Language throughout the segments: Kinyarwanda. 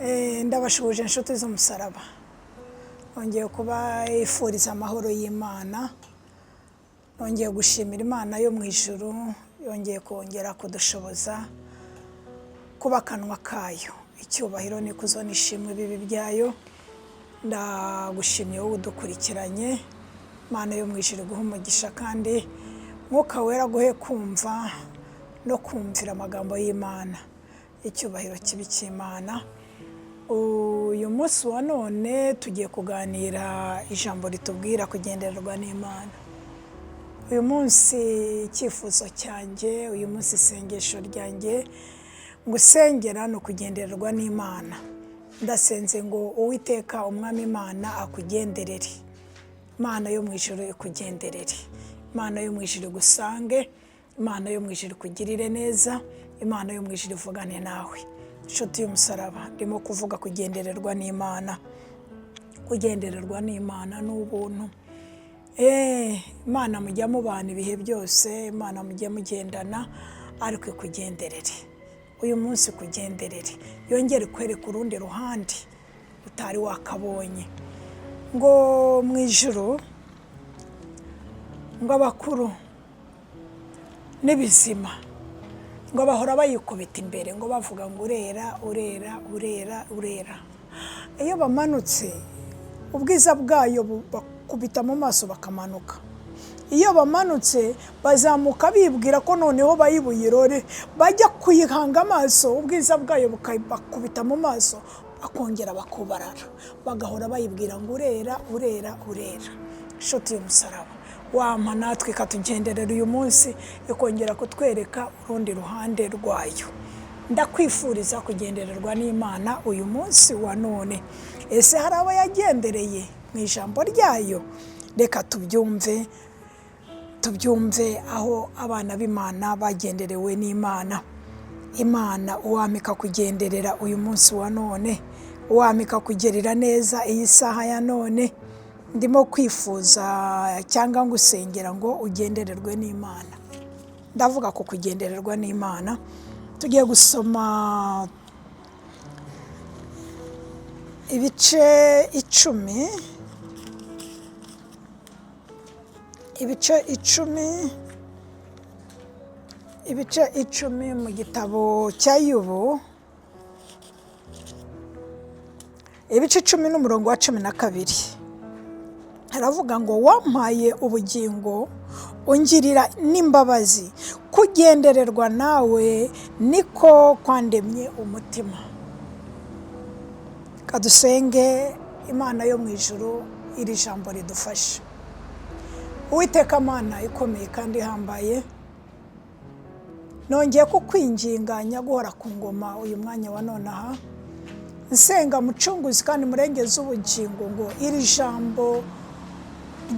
Ndabashubuje inshuti z'umusaraba, nongeye kubifuriza amahoro y'Imana, nongeye gushimira Imana yo mu ijuru, yongeye kongera kudushoboza kuba akanwa kayo, icyubahiro n'ikuzo n'ishimwe bibi byayo. Ndagushimiye wowe udukurikiranye, Imana yo mu ijuru guha umugisha kandi Mwuka Wera guhe kumva no kumvira amagambo y'Imana, icyubahiro kibi cy'Imana. Uyu munsi wa none tugiye kuganira ijambo ritubwira kugendererwa n'Imana. Uyu munsi icyifuzo cyanjye, uyu munsi isengesho ryanjye ngusengera no kugendererwa n'Imana. Ndasenze ngo Uwiteka umwami Imana akugenderere, Imana yo mu ijuru ikugenderere, Imana yo mu ijuru gusange, Imana yo mu ijuru kugirire neza, Imana yo mu ijuru ivugane nawe. Inshuti y'umusaraba, ndimo kuvuga kugendererwa n'Imana. Kugendererwa n'Imana n'ubuntu. Imana mujya mubana ibihe byose, Imana mujya mugendana, ariko ikugenderere. Uyu munsi kugenderere, yongere kwereka urundi ruhande utari wakabonye. Ngo mu ijuru, ngo abakuru n'ibizima, ngo bahora bayikubita imbere, ngo bavuga ngo urera, urera, urera, urera. Iyo bamanutse, ubwiza bwayo bakubita mu maso bakamanuka. Iyo bamanutse, bazamuka bibwira ko noneho bayibuyirore, bajya kuyihanga amaso, ubwiza bwayo bakubita mu maso, bakongera bakubarara. Bagahora bayibwira ngo urera, urera, urera. Inshuti y'umusaraba, wampa natwe ikatugenderera uyu munsi, ikongera kutwereka urundi ruhande rwayo. Ndakwifuriza kugendererwa n'Imana uyu munsi wa none. Ese hari abo yagendereye mu ijambo ryayo? Reka tubyumve aho abana b'Imana bagenderewe n'Imana. Imana uwamika kugenderera uyu munsi wa none, uwamika kugerera neza iyi saha ya none. Ndimo kwifuza cyangwa ngusengera ngo ugendererwe n'Imana. Ndavuga ko kugendererwa n'Imana. Tugiye gusoma ibice 10 mu gitabo cya Yobu, ibice 10 n'umurongo wa 12. Haravuga ngo wampaye ubugingo ungirira n'imbabazi, kugendererwa nawe niko kwandemye umutima. Kadusenge Imana yo mu ijuru, iri jambo ridufashe. Uwiteka Mana ikomeye kandi ihambaye, nongeye kukwinginga guhora ku ngoma uyu mwanya wa nonaha, nsenga mucunguzi kandi murengeze ubugingo ngo iri jambo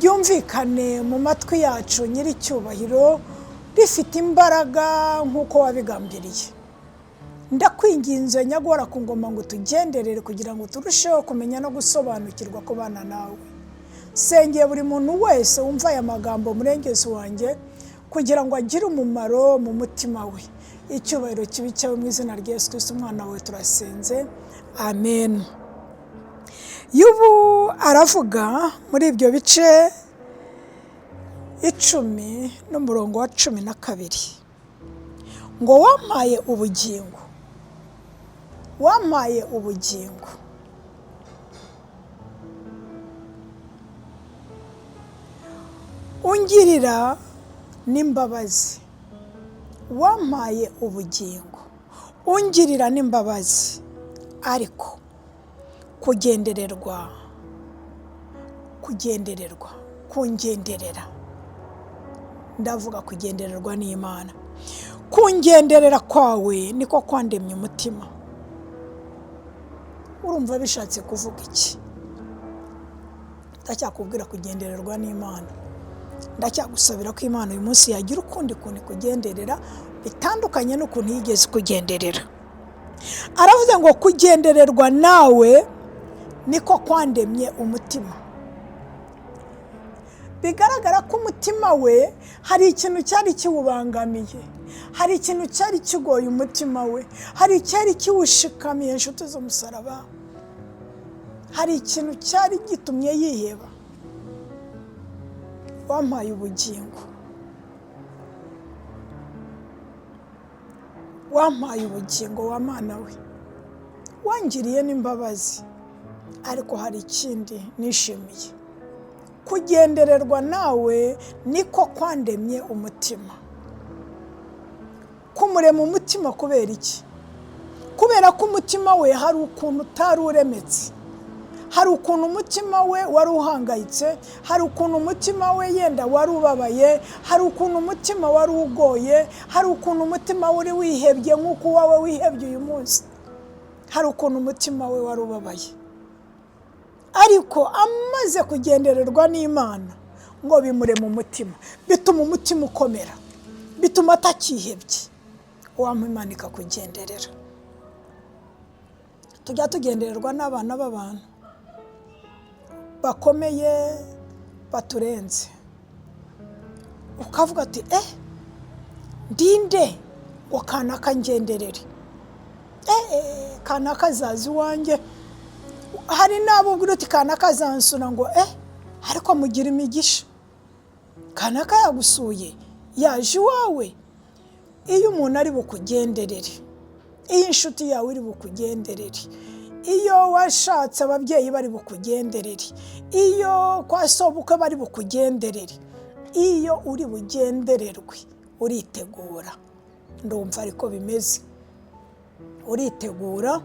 ryumvikane mu matwi yacu nyiricyubahiro, rifite imbaraga nk'uko wabigambiriye. Ndakwinginze guhora ku ngoma ngo tugenderere kugira ngo turusheho kumenya no gusobanukirwa kubana nawe. Sengeye buri muntu wese wumva aya magambo murengezi wanjye, kugira ngo agire umumaro mu mutima we. Icyubahiro kibi cyawe mu izina rya Yesu Kristo umwana wawe turasenze, amen. Yobu aravuga muri ibyo bice 10 n'umurongo wa 12 ngo wampaye ubugingo, wampaye ubugingo, ungirira n'imbabazi. Wampaye ubugingo, ungirira n'imbabazi, ariko kugendererwa, kungenderera. Ndavuga kugendererwa n'Imana. Kungenderera kwawe niko kwandemye umutima. Urumva bishatse kuvuga iki? Ndacyakubwira kugendererwa n'Imana. Ndacyagusabira ko Imana uyu munsi yagira ukundi kuntu kugenderera bitandukanye n'ukuntu yigeze kugenderera. Aravuze ngo kugendererwa nawe niko kwandemye umutima. bigaragara ko umutima we hari ikintu cyari kiwubangamiye, hari ikintu cyari kigoye umutima we, hari icyari kiwushikamiye inshuti z'umusaraba, hari ikintu cyari gitumye yiheba. Wampaye ubugingo, wampaye ubugingo wa Mana we, wangiriye n'imbabazi, ariko hari ikindi nishimiye. Kugendererwa nawe niko kwandemye umutima. Kumurema umutima kubera iki? Kubera ko umutima we hari ukuntu utari uremetse, hari ukuntu umutima we wari uhangayitse, hari ukuntu umutima we yenda wari ubabaye, hari ukuntu umutima wari ugoye, hari ukuntu umutima wari wihebye nk'uko wawe wihebye uyu munsi, hari ukuntu umutima we wari ubabaye. Ariko amaze kugendererwa n'Imana ngo bimurema umutima, bituma umutima ukomera, bituma atakihebye. Uwampa Imana ikakugenderera. Tujya tugendererwa n'abana b'abantu bakomeye baturenze, ukavuga ati ndinde ngo kanaka ngenderere, kanaka azaza iwanjye. Hari n'abo ubwira uti kanaka azansura ngo ariko mugira imigisha, kanaka yagusuye yaje iwawe. Iyo umuntu ari bukugenderere, iyo inshuti yawe iri bukugenderere, iyo washatse ababyeyi bari bukugenderere, iyo kwa sobukwe bari bukugenderere, iyo uri bugendererwe uritegura. Ndumva ariko bimeze, uritegura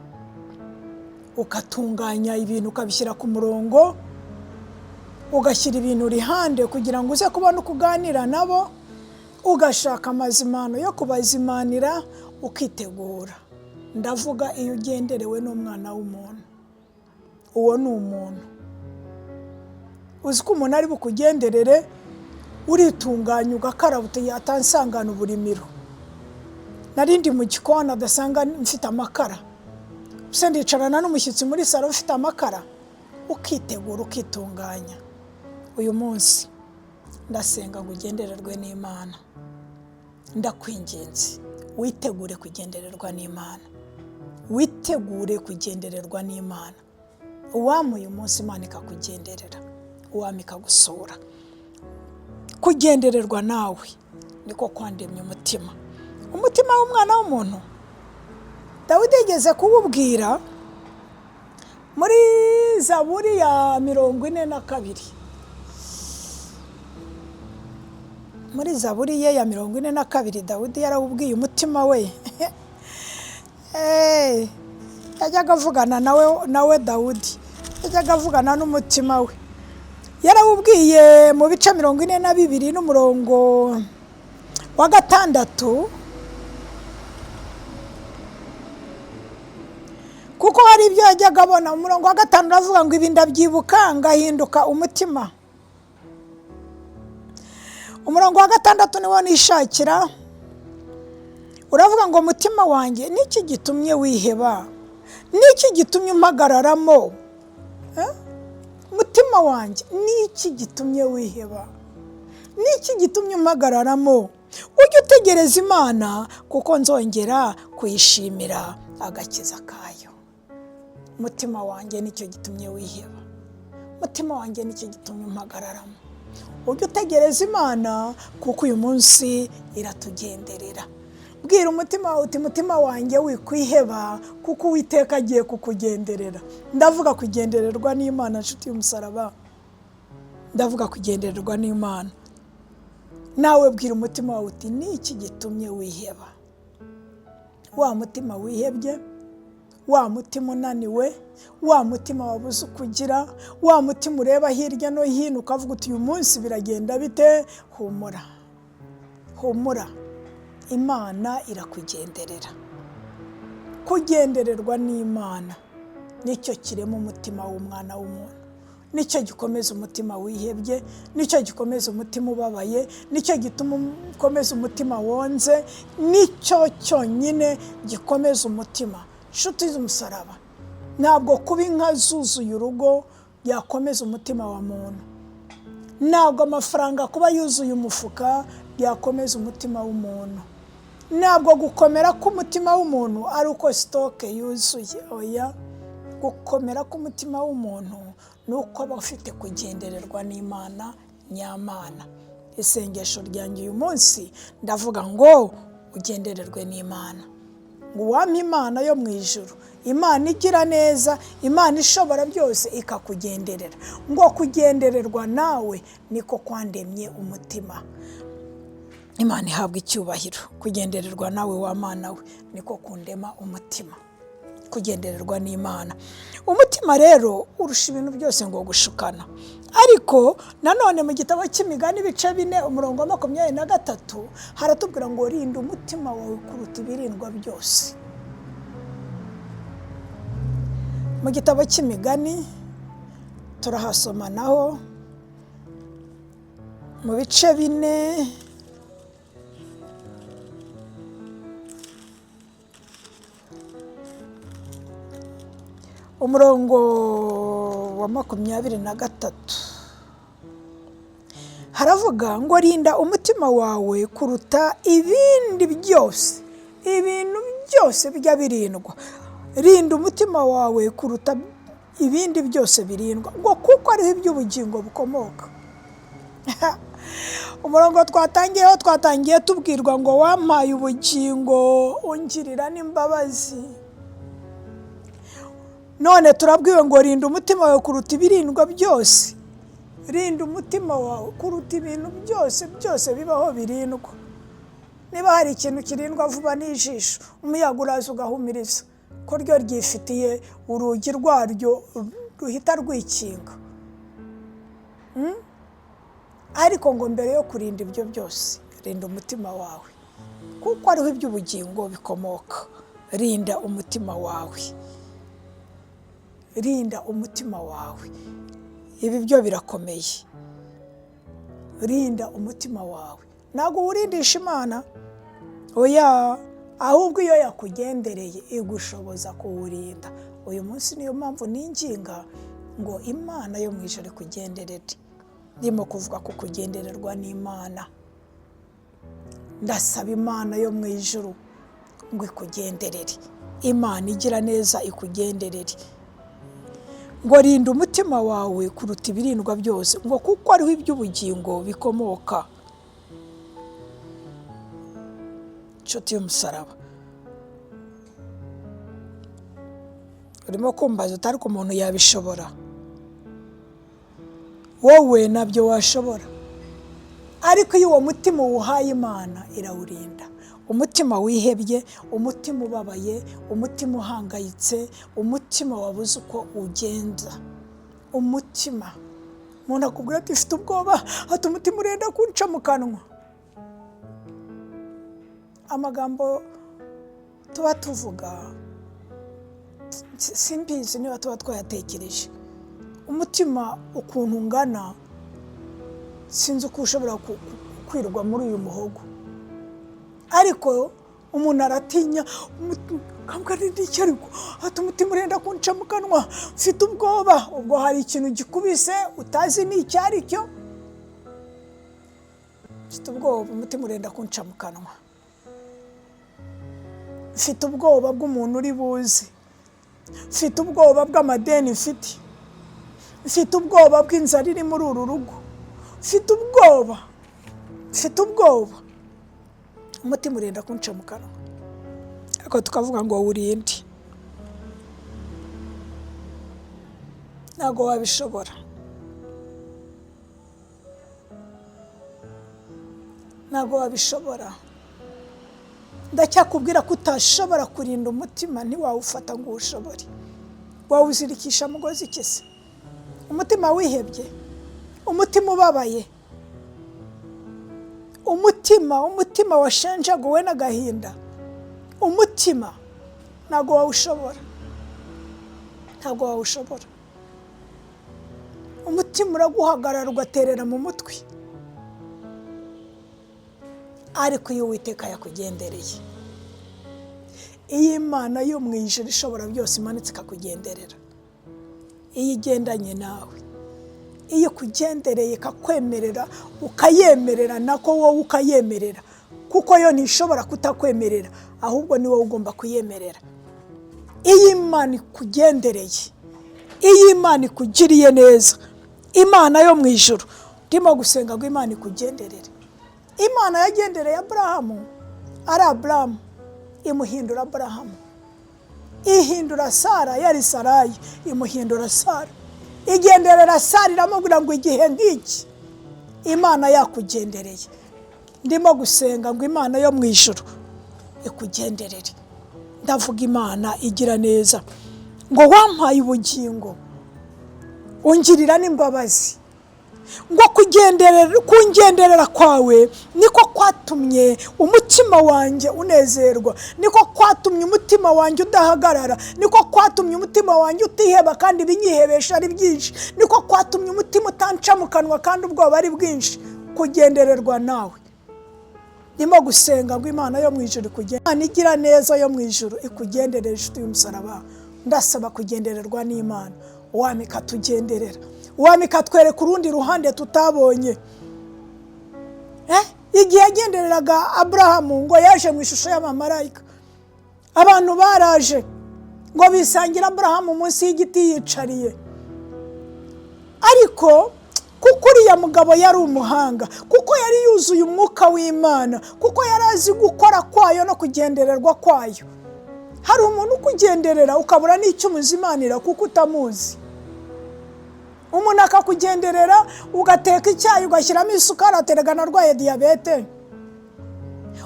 ukatunganya ibintu, ukabishyira ku murongo, ugashyira ibintu rihande kugira ngo uze kubona ukuganira nabo, ugashaka amazimano yo kubazimanira, ukitegura. Ndavuga iyo ugenderewe n'umwana w'umuntu, uwo ni umuntu. Uzi ko umuntu ari bukugenderere, uritunganya ugakaraba uti atansangana uburimiro, narindi mu gikoni adasanga mfite amakara, se ndicarana n'umushyitsi muri salo ufite amakara, ukitegura ukitunganya. Uyu munsi ndasenga ngo ugendererwe n'Imana. Ndakwinginze witegure kugendererwa n'Imana, witegure kugendererwa n'Imana. Uwampa uyu munsi Imana ikakugenderera, uwampa ikagusura. Kugendererwa nawe niko kwandemye umutima, umutima w'umwana w'umuntu. Dawidi yigeze kuwubwira muri Zaburi ya 42. Muri Zaburi ye ya 42 Dawidi yarawubwiye umutima we. Yajyaga avugana nawe Dawudi yajyaga avugana n'umutima we. Yarawubwiye mu bice 42 n'umurongo wa 6, kuko hari ibyo yajyaga abona. Umurongo wa 5 uravuga ngo ibi ndabyibuka ngahinduka umutima. Umurongo wa 6 niwo nishakira, uravuga ngo umutima wanjye niki gitumye wiheba, niki gitumye umpagararamo. Umutima wanjye niki gitumye wiheba, niki gitumye umpagararamo. Ujye utegereza Imana kuko nzongera kuyishimira agakiza kayo. Umutima wanjye nicyo gitumye wiheba, umutima wanjye nicyo gitumye umpagararamo. Ujye utegereza Imana kuko uyu munsi iratugenderera. Bwira umutima wawe uti umutima wanjye wikwiheba kuko Uwiteka agiye kukugenderera. Ndavuga kugendererwa n'Imana nshuti y'umusaraba, ndavuga kugendererwa n'Imana. Nawe bwira umutima wawe uti niki gitumye wiheba. Wa mutima wihebye, wa mutima unaniwe, wa mutima wabuze ukugira, wa mutima ureba hirya no hino ukavuga uti uyu munsi biragenda bite, humura, humura, Imana irakugenderera. Kugendererwa n'Imana nicyo kirema umutima w'umwana w'umuntu, nicyo gikomeza umutima wihebye, nicyo gikomeza umutima ubabaye, nicyo gituma ukomeza umutima wonze, nicyo cyonyine gikomeza umutima. Nshuti z'umusaraba, ntabwo kuba inka zuzuye urugo yakomeza umutima wa muntu, ntabwo amafaranga kuba yuzuye umufuka byakomeza umutima w'umuntu, ntabwo gukomera k'umutima w'umuntu ari uko sitoke yuzuye. Oya, gukomera k'umutima w'umuntu ni uko aba afite kugendererwa n'Imana nyamana. Isengesho ryanjye uyu munsi ndavuga ngo ugendererwe n'Imana, ngo wampe Imana yo mu ijuru, Imana igira neza, Imana ishobora byose ikakugenderera. Ngo kugendererwa nawe niko kwandemye umutima. Imana ihabwa icyubahiro. Kugendererwa nawe wa Mana we niko kundema umutima. Kugendererwa n'Imana. Umutima rero urusha ibintu byose ngo gushukana. Ariko nanone mu gitabo cy'Imigani ibice 4 umurongo wa 23 haratubwira ngo rinda umutima wawe kuruta ibirindwa byose. Mu gitabo cy'Imigani turahasoma naho mu bice 4 umurongo wa 23 haravuga ngo rinda umutima wawe kuruta ibindi byose, ibintu byose bijya birindwa. Rinda umutima wawe kuruta ibindi byose birindwa, ngo kuko ariho iby'ubugingo bukomoka. Umurongo twatangiye tubwirwa ngo wampaye ubugingo ungirira n'imbabazi. None turabwiwe ngo rinda umutima wawe kuruta ibirindwa byose. Rinda umutima wawe kuruta ibintu byose bibaho birindwa. Niba hari ikintu kirindwa vuba n'ijisho, umuyaga uraza ugahumiriza ko ryo ryifitiye urugi rwaryo ruhita rwikinga. Ariko ngo mbere yo kurinda ibyo byose, rinda umutima wawe kuko ariho iby'ubugingo bikomoka. Rinda umutima wawe, rinda umutima wawe. Ibi byo birakomeye. Rinda umutima wawe. Ntabwo urindisha Imana, oya, ahubwo iyo yakugendereye igushoboza kuwurinda. Uyu munsi niyo mpamvu ninginga ngo Imana yo mu ijuru ikugenderere. Ndimo kuvuga ku kugendererwa n'Imana. Ndasaba Imana yo mu ijuru ngo ikugenderere. Imana igira neza ikugenderere. Ngo rinda umutima wawe kuruta ibirindwa byose, ngo kuko ariho iby'ubugingo bikomoka. Nshuti y'umusaraba, urimo kumbaza utari ku muntu yabishobora? Wowe nabyo washobora, ariko iyo uwo mutima uwuhaye Imana irawurinda. Umutima wihebye, umutima ubabaye, umutima uhangayitse, umutima wabuze uko ugenza. Umutima umuntu akubwira ati ufite ubwoba, ati umutima urenda kunca mu kanwa. Amagambo tuba tuvuga simbizi niba tuba twayatekereje. Umutima ukuntu ungana sinzi uko ushobora kwirwa muri uyu muhogo, ariko umuntu aratinya. Kambwira iki ariko ati umutima urenda kunca mu kanwa, mfite ubwoba. Ubwo hari ikintu gikubise utazi ni icyo ari cyo. Mfite ubwoba, umutima urenda kunca mu kanwa. Mfite ubwoba bw'umuntu uri buze. Mfite ubwoba bw'amadeni mfite. Mfite ubwoba bw'inzara iri muri uru rugo. Mfite ubwoba. Umutima urenda kunca mu kanwa. Ariko tukavuga ngo urinde. Ntabwo wabishobora. Ntabwo wabishobora. Ndacyakubwira ko utashobora kurinda umutima, ntiwawufata ngo uwushobore. Wawuzirikisha mugozi ki se? Umutima wihebye, umutima ubabaye, umutima washenjaguwe n'agahinda. Umutima ntabwo wawushobora. Umutima uraguhagarara ugaterera mu mutwe. Ariko iyo Uwiteka yakugendereye, iyi Imana yo mu ijuru ishobora byose imanitse ikakugenderera, iyo igendanye nawe, iyo kugendereye kakwemerera ukayemerera nako wowe ukayemerera, kuko yo ntishobora kutakwemerera, ahubwo ni wowe ugomba kuyemerera. Iyo Imana ikugendereye, iyo Imana ikugiriye neza, Imana yo mu ijuru, ndimo gusenga ngo Imana ikugenderere. Imana yagendereye Aburahamu, ari Aburahamu imuhindura Aburahamu, ihindura Sara yari Sarayi imuhindura Sara, igenderera Sara iramubwira ngo igihe nk'iki Imana yakugendereye. Ndimo gusenga ngo Imana yo mu ijuru ikugenderere. Ndavuga Imana igira neza ngo wampaye ubugingo ungirira n'imbabazi, ngo kungenderera kwawe niko kwatumye umutima wanjye unezerwa, niko kwatumye umutima wanjye udahagarara, niko kwatumye umutima wanjye utiheba kandi binyihebesha ari byinshi, niko kwatumye umutima utanca mu kanwa kandi ubwoba ari bwinshi, kugendererwa nawe. Ndimo gusenga ngo Imana yo mu ijuru Imana igira neza yo mu ijuru ikugenderere inshuti y'umusaraba. Ndasaba kugendererwa n'Imana, wami ikatugenderera, wami ikatwereka urundi ruhande tutabonye. Igihe yagendereraga Aburahamu ngo yaje mu ishusho y'abamarayika, abantu baraje ngo bisangira Aburahamu munsi y'igiti yicariye, ariko kuko uriya mugabo yari umuhanga, kuko yari yuzuye umwuka w'Imana, kuko yari azi gukora kwayo no kugendererwa kwayo. Hari umuntu ukugenderera ukabura n'icyo umuzimanira kuko utamuzi. Umuntu akakugenderera ugateka icyayi ugashyiramo isukari aterega narwaye diyabete.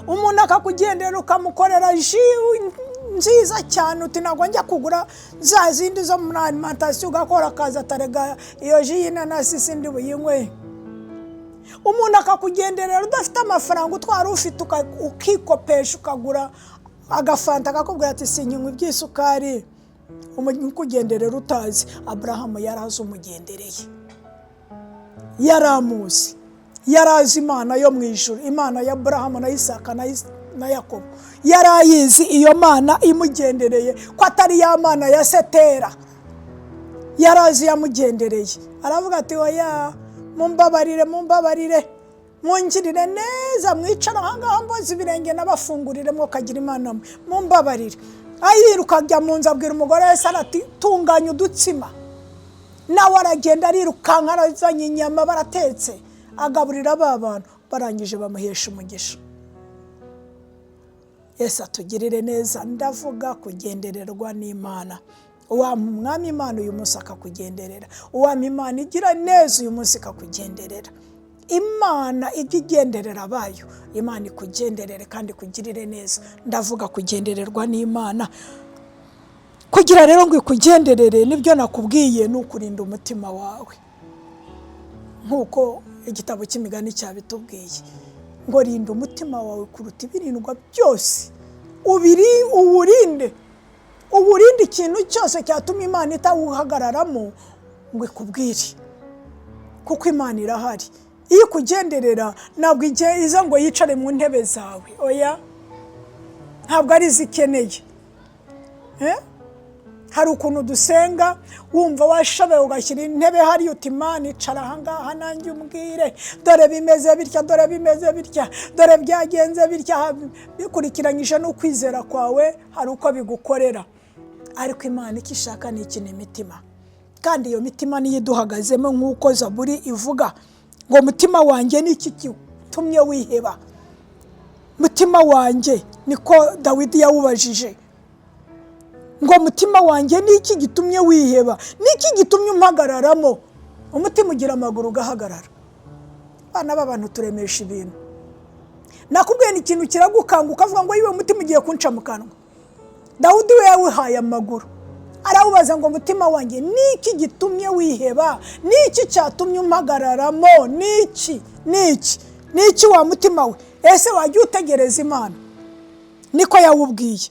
Umuntu akakugenderera ukamukorera ji nziza cyane, uti ntabwo njya kugura za zindi zo muri alimentation, ugakora akaza atarega iyo ji y'inanasi sindi buyinywe. Umuntu akakugenderera udafite amafaranga utwara ufite ukikopesha ukagura agafanta akakubwira ati sinywa iby'isukari. Umugenderera utazi. Aburahamu yarazi umugendereye, yaramuzi, yarazi Imana yo mu ijuru, Imana ya Aburahamu na Isaka na Yakobo. Yarayizi iyo Mana imugendereye ko atari ya Mana ya Setera. Yarazi yamugendereye, aravuga ati oya mumbabarire mungirire neza, mwicara ahangaha mboze ibirenge n'abafungurire mwokagira Imana mumbabarire. Ayiruka ajya mu nzu abwira umugore wese ati tunganya udutsima, nawe aragenda arirukanka arazanye inyama baratetse agaburira ba bantu, barangije bamuhesha umugisha. Yesu atugirire neza. Ndavuga kugendererwa n'Imana. Uwampa umwami Imana uyu munsi akakugenderera, uwampa Imana igira neza uyu munsi ikakugenderera. Imana ijya igenderera abayo, Imana ikugenderere kandi kugirire neza. Ndavuga kugendererwa n'Imana. Kugira rero ngo ikugenderere nibyo nakubwiye, ni ukurinda umutima wawe, nk'uko igitabo cy'imigani cyabitubwiye ngo rinda umutima wawe kuruta ibirindwa byose, uwurinde ikintu cyose cyatuma Imana itawuhagararamo ngo ikubwire, kuko Imana irahari. Iyo kugenderera ntabwo iza ngo yicare mu ntebe zawe, oya, ntabwo ari zikeneye. Hari ukuntu dusenga wumva washobewe ugashyira intebe hariya uti Imana icara ahangaha nanjye umbwire, dore bimeze bitya, dore bimeze bitya, dore byagenze bitya, bikurikiranyije n'ukwizera kwawe hari uko bigukorera. Ariko Imana icyo ishaka ni ikintu imitima, kandi iyo mitima niyo iduhagazemo, nk'uko Zaburi ivuga ngo mutima wanjye ni iki gitumye wiheba. Mutima wanjye, niko Dawidi yawubajije ngo mutima wanjye ni iki gitumye wiheba, ni iki gitumye umpagararamo. Umutima ugira amaguru ugahagarara. Bana b'abantu turemesha ibintu. Nakubwiye ni ikintu kiragukanga ukavuga ngo yiwe mutima ugiye kunca mu kanwa. Dawudi we yawihaye amaguru, arawubaza ngo mutima wanjye ni iki gitumye wiheba, ni iki cyatumye umpagararamo, ni iki wa mutima we. Ese wajya utegereza Imana? Niko yawubwiye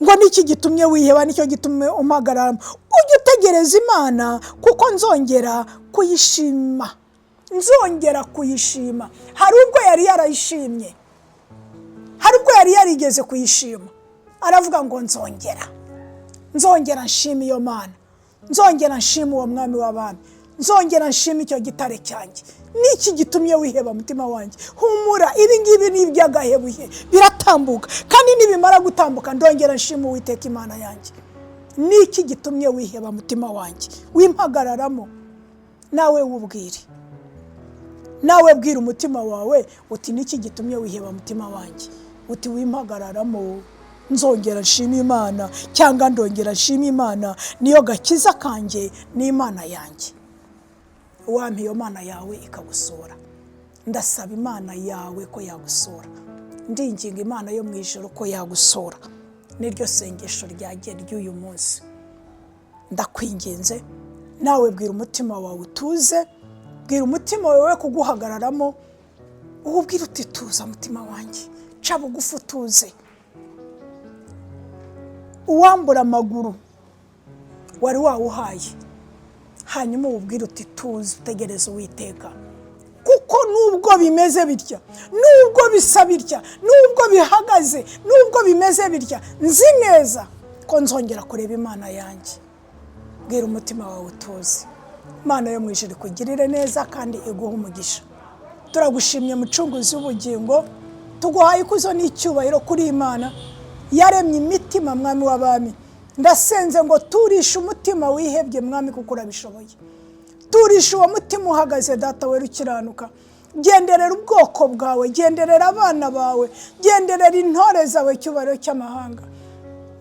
ngo ni iki gitumye wiheba, nicyo gitumye umpagararamo. Ujye utegereza Imana kuko nzongera kuyishima. Hari ubwo yari yarayishimye, hari ubwo yari yarigeze kuyishima, aravuga ngo nzongera nshima iyo Mana, nzongera nshima uwo mwami w'abami, nzongera nshima icyo gitare cyanjye. Niki gitumye wiheba mutima wanjye? Humura, ibi ngibi ni iby'agahebuye, biratambuka, kandi nibimara gutambuka ndongera nshima Uwiteka Imana yanjye. Niki gitumye wiheba mutima wanjye? Wimpagararamo nawe wubwire, nawe bwira umutima wawe uti niki gitumye wiheba mutima wanjye, uti wimpagararamo nzongera nshima Imana, cyangwa ndongera nshima Imana, niyo gakiza kanjye n'Imana yanjye. Wampa iyo Mana yawe ikagusura. Ndasaba Imana yawe ko yagusura, ndinginga Imana yo mu ijuru ko yagusura. Niryo sengesho ryagiye ry'uyu munsi. Ndakwinginze nawe bwira umutima wawe utuze, bwira umutima wawe kuguhagararamo, ubwira uti tuza mutima wanjye, ca bugufi utuze. Uwambura amaguru wari wawuhaye, hanyuma ubwira uti tuza, utegereze Uwiteka. Kuko nubwo bimeze bitya, nubwo bisa bitya, nubwo bihagaze, nubwo bimeze bitya, nzi neza ko nzongera kureba Imana yanjye. Bwira umutima wawe utuze. Imana yo mu ijuru ikugirire neza kandi iguhe umugisha. Turagushimye Mucunguzi w'ubugingo, tuguhaye ikuzo n'icyubahiro kuri Imana yaremye imitima, Mwami w'abami. Ndasenze ngo turishe umutima wihebye, Mwami, kuko urabishoboye. Turishe uwo mutima uhagaze, Data wera ukiranuka. Genderera ubwoko bwawe, genderera abana bawe, genderera intore zawe, cyubahiro cy'amahanga.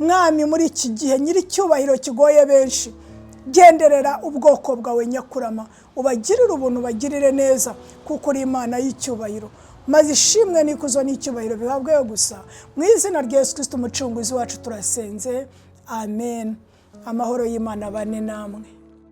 Mwami, muri iki gihe nyiri cyubahiro kigoye benshi, genderera ubwoko bwawe nyakurama, ubagirire ubuntu, bagirire neza, kuko uri Imana y'icyubahiro. Maze ishimwe n'ikuzo n'icyubahiro bihabwe gusa mu izina rya Yesu Kristo Umucunguzi wacu turasenze. Amen. Amahoro y'Imana abane namwe.